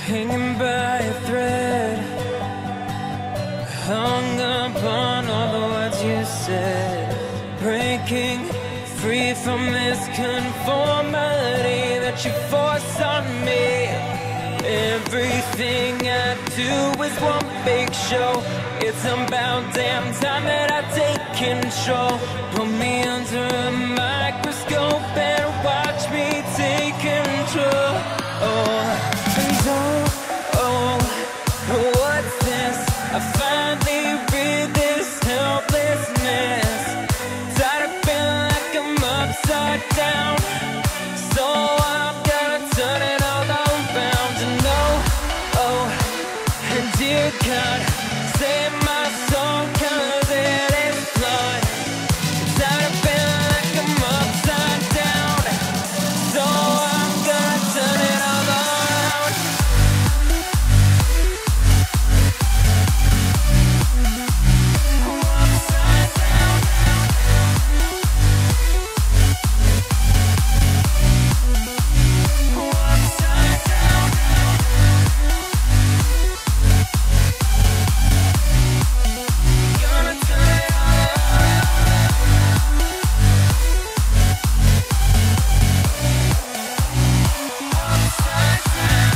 hanging by a thread, hung upon all the words you said, breaking free from this conformity that you force on me. Everything I do is one big show. It's about damn time that I take control. Put me under a microscope and watch me take control. What's this? I finally read this helplessness. Tired of feeling like I'm upside down, so I'm gonna turn it all around. And dear God, save my soul, 'cause it is flawed. Tired of feeling like I'm upside down, so I'm gonna turn it all around. Upside down. Upside down. Gonna turn it all around. Upside down.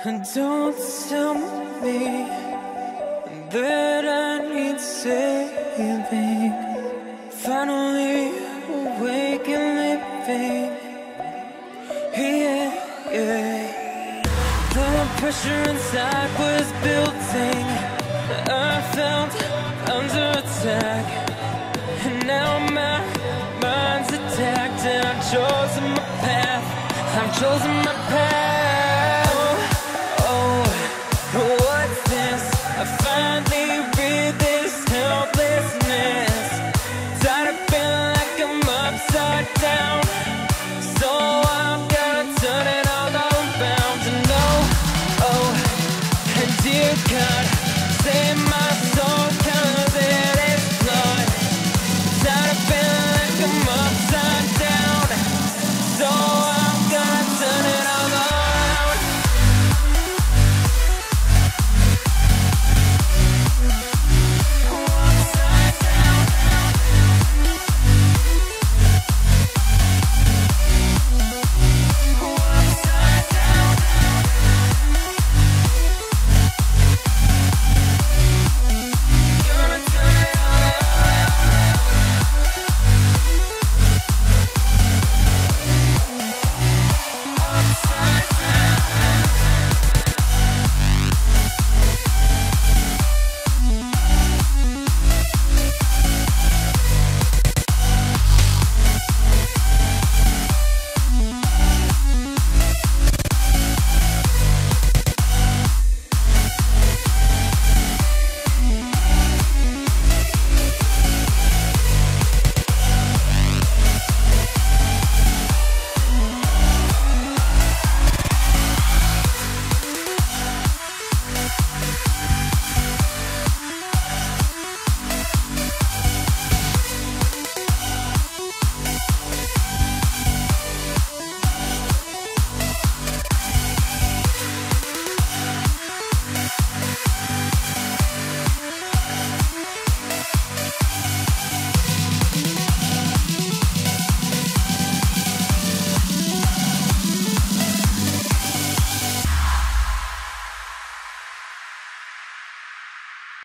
And don't tell me that I need saving. Finally awake and living. Yeah. The pressure inside was building. I felt under attack, and now my mind's attacked. And I've chosen my path.